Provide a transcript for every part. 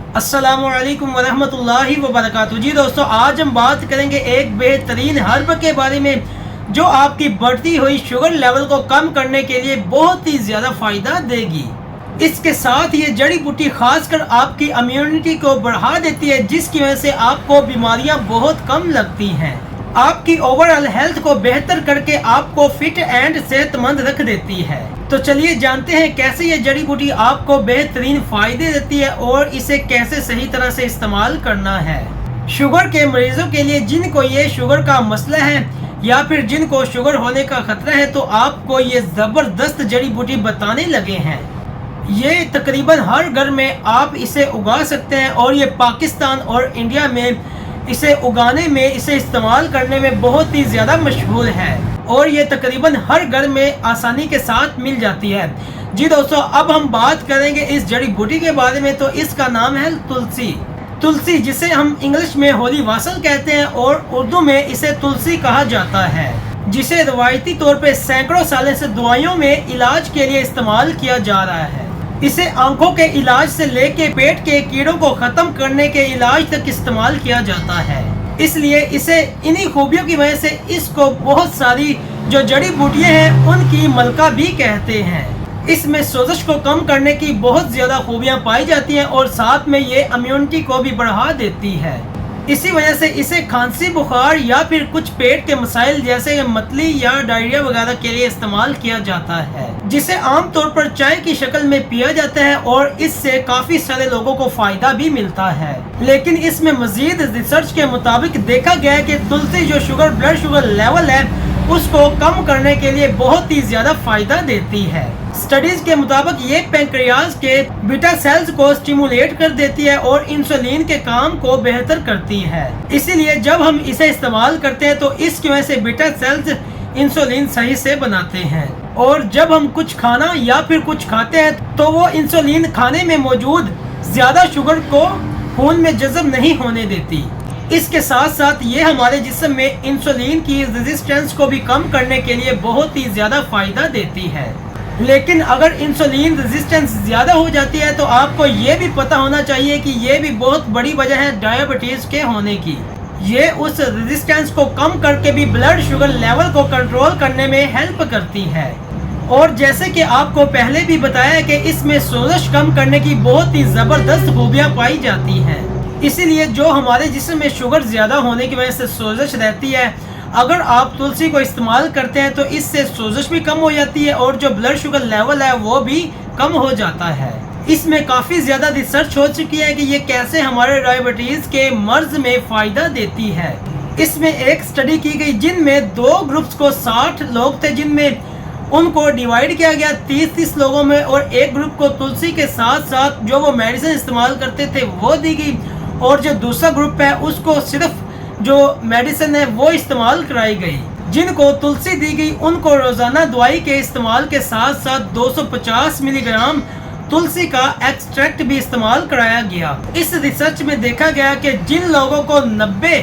अस्सलामु अलैकुम वरहमतुल्लाहि वबरकातुहू। जी दोस्तों, आज हम बात करेंगे एक बेहतरीन हर्ब के बारे में जो आपकी बढ़ती हुई शुगर लेवल को कम करने के लिए बहुत ही ज़्यादा फ़ायदा देगी। इसके साथ ये जड़ी बूटी खासकर आपकी इम्यूनिटी को बढ़ा देती है, जिसकी वजह से आपको बीमारियां बहुत कम लगती हैं। आपकी ओवरऑल हेल्थ को बेहतर करके आपको फिट एंड सेहतमंद रख देती है। तो चलिए जानते हैं कैसे ये जड़ी बूटी आपको बेहतरीन फायदे देती है और इसे कैसे सही तरह से इस्तेमाल करना है। शुगर के मरीजों के लिए, जिनको ये शुगर का मसला है या फिर जिनको शुगर होने का खतरा है, तो आपको ये ज़बरदस्त जड़ी बूटी बताने लगे हैं। ये तकरीबन हर घर में आप इसे उगा सकते हैं और ये पाकिस्तान और इंडिया में इसे उगाने में, इसे इस्तेमाल करने में बहुत ही ज़्यादा मशहूर है और ये तकरीबन हर घर में आसानी के साथ मिल जाती है। जी दोस्तों, अब हम बात करेंगे इस जड़ी बूटी के बारे में। तो इसका नाम है तुलसी। तुलसी, जिसे हम इंग्लिश में होली वासल कहते हैं और उर्दू में इसे तुलसी कहा जाता है, जिसे रवायती तौर पे सैकड़ों सालों से दवाइयों में इलाज के लिए इस्तेमाल किया जा रहा है। इसे आंखों के इलाज से लेके पेट के कीड़ों को खत्म करने के इलाज तक इस्तेमाल किया जाता है। इसलिए इसे इन्हीं खूबियों की वजह से इसको बहुत सारी जो जड़ी बूटियां हैं उनकी मलका भी कहते हैं। इसमें सोजश को कम करने की बहुत ज़्यादा खूबियां पाई जाती हैं और साथ में ये इम्यूनिटी को भी बढ़ा देती है। इसी वजह से इसे खांसी, बुखार या फिर कुछ पेट के मसाइल जैसे मतली या डायरिया वगैरह के लिए इस्तेमाल किया जाता है, जिसे आमतौर पर चाय की शक्ल में पिया जाता है और इससे काफी सारे लोगों को फायदा भी मिलता है। लेकिन इसमें मजीद रिसर्च के मुताबिक देखा गया है कि तुलसी जो ब्लड शुगर लेवल है उसको कम करने के लिए बहुत ही ज्यादा फायदा देती है। स्टडीज के मुताबिक ये पैंक्रियाज के बीटा सेल्स को स्टिमुलेट कर देती है और इंसुलिन के काम को बेहतर करती है। इसीलिए जब हम इसे इस्तेमाल करते हैं तो इसकी वजह से बीटा सेल्स इंसुलिन सही से बनाते हैं और जब हम कुछ खाना या फिर कुछ खाते हैं तो वो इंसुलिन खाने में मौजूद ज्यादा शुगर को खून में जज़ब नहीं होने देती। इसके साथ साथ ये हमारे जिस्म में इंसुलिन की रेजिस्टेंस को भी कम करने के लिए बहुत ही ज़्यादा फायदा देती है। लेकिन अगर इंसुलिन रेजिस्टेंस ज़्यादा हो जाती है तो आपको ये भी पता होना चाहिए कि ये भी बहुत बड़ी वजह है डायबिटीज़ के होने की। ये उस रेजिस्टेंस को कम करके भी ब्लड शुगर लेवल को कंट्रोल करने में हेल्प करती है। और जैसे कि आपको पहले भी बताया कि इसमें सोजश कम करने की बहुत ही ज़बरदस्त खूबियाँ पाई जाती हैं। इसीलिए जो हमारे जिस्म में शुगर ज़्यादा होने की वजह से सोजश रहती है, अगर आप तुलसी को इस्तेमाल करते हैं तो इससे सोजश भी कम हो जाती है और जो ब्लड शुगर लेवल है वो भी कम हो जाता है। इसमें काफ़ी ज़्यादा रिसर्च हो चुकी है कि ये कैसे हमारे डायबिटीज़ के मर्ज में फ़ायदा देती है। इसमें एक स्टडी की गई जिनमें 2 ग्रुप्स को 60 लोग थे, जिनमें उनको डिवाइड किया गया 30-30 लोगों में और एक ग्रुप को तुलसी के साथ साथ जो वो मेडिसिन इस्तेमाल करते थे वो दी गई और जो दूसरा ग्रुप है उसको सिर्फ जो मेडिसिन है वो इस्तेमाल कराई गई। जिनको तुलसी दी गई उनको रोज़ाना दवाई के इस्तेमाल के साथ साथ 250 मिलीग्राम तुलसी का एक्सट्रैक्ट भी इस्तेमाल कराया गया। इस रिसर्च में देखा गया कि जिन लोगों को 90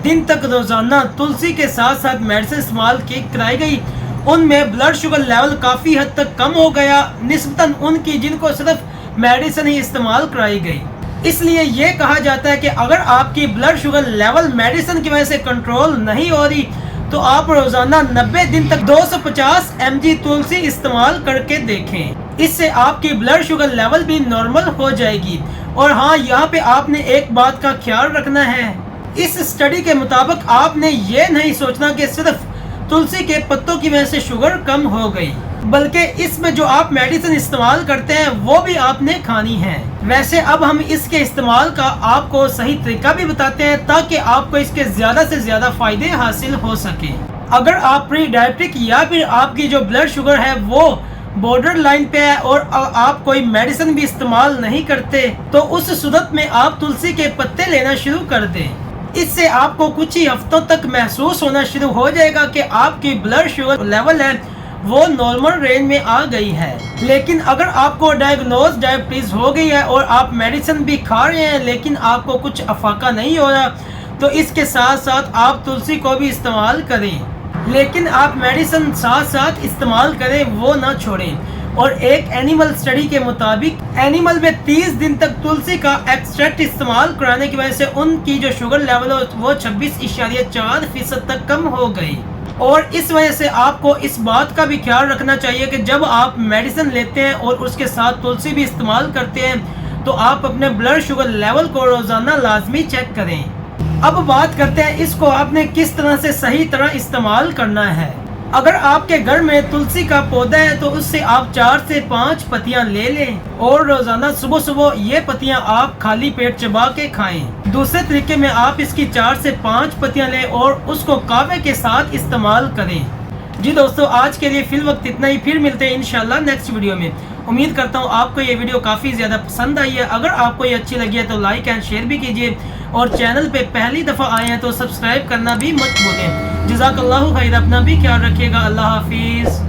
दिन तक रोज़ाना तुलसी के साथ साथ मेडिसिन इस्तेमाल की कराई गई उनमें ब्लड शुगर लेवल काफ़ी हद तक कम हो गया निस्बतन उनकी जिनको सिर्फ मेडिसिन ही इस्तेमाल कराई गई। इसलिए ये कहा जाता है कि अगर आपकी ब्लड शुगर लेवल मेडिसिन की वजह से कंट्रोल नहीं हो रही तो आप रोज़ाना 90 दिन तक 250 mg तुलसी इस्तेमाल करके देखें। इससे आपकी ब्लड शुगर लेवल भी नॉर्मल हो जाएगी। और हाँ, यहाँ पे आपने एक बात का ख्याल रखना है, इस स्टडी के मुताबिक आपने ये नहीं सोचना कि सिर्फ तुलसी के पत्तों की वजह से शुगर कम हो गई, बल्कि इसमें जो आप मेडिसिन इस्तेमाल करते हैं वो भी आपने खानी है। वैसे अब हम इसके इस्तेमाल का आपको सही तरीका भी बताते हैं ताकि आपको इसके ज़्यादा से ज़्यादा फायदे हासिल हो सके। अगर आप प्री डायबिटिक या फिर आपकी जो ब्लड शुगर है वो बॉर्डर लाइन पे है और आप कोई मेडिसिन भी इस्तेमाल नहीं करते तो उस सूरत में आप तुलसी के पत्ते लेना शुरू कर दें। इससे आपको कुछ ही हफ्तों तक महसूस होना शुरू हो जाएगा कि आपकी ब्लड शुगर लेवल है वो नॉर्मल रेंज में आ गई है। लेकिन अगर आपको डायग्नोज डायबिटीज़ हो गई है और आप मेडिसिन भी खा रहे हैं लेकिन आपको कुछ अफाका नहीं हो रहा तो इसके साथ साथ आप तुलसी को भी इस्तेमाल करें। लेकिन आप मेडिसिन साथ साथ इस्तेमाल करें, वो ना छोड़ें। اور ایک اینیمل اسٹڈی کے مطابق اینیمل میں 30 دن تک تلسی کا ایکسٹریکٹ استعمال کرانے کی وجہ سے ان کی جو شوگر لیول ہے وہ 26.4% تک کم ہو گئی. اور اس وجہ سے آپ کو اس بات کا بھی خیال رکھنا چاہیے کہ جب آپ میڈیسن لیتے ہیں اور اس کے ساتھ تلسی بھی استعمال کرتے ہیں تو آپ اپنے بلڈ شوگر لیول کو روزانہ لازمی چیک کریں. اب بات کرتے ہیں اس کو آپ نے کس طرح سے صحیح طرح استعمال کرنا ہے. اگر آپ کے گھر میں تلسی کا پودا ہے تو اس سے آپ 4 سے 5 پتیاں لے لیں اور روزانہ صبح صبح یہ پتیاں آپ خالی پیٹ چبا کے کھائیں. دوسرے طریقے میں آپ اس کی 4 سے 5 پتیاں لیں اور اس کو قہوے کے ساتھ استعمال کریں. جی دوستو آج کے لیے فی الوقت اتنا ہی. پھر ملتے ہیں انشاءاللہ نیکسٹ ویڈیو میں. امید کرتا ہوں آپ کو یہ ویڈیو کافی زیادہ پسند آئی ہے. اگر آپ کو یہ اچھی لگی ہے تو لائک اینڈ شیئر بھی کیجیے اور چینل پہ پہلی دفعہ آئے ہیں تو سبسکرائب کرنا بھی مت بھولیں. جزاک اللہ خیر. اپنا بھی خیال رکھیے گا. اللہ حافظ.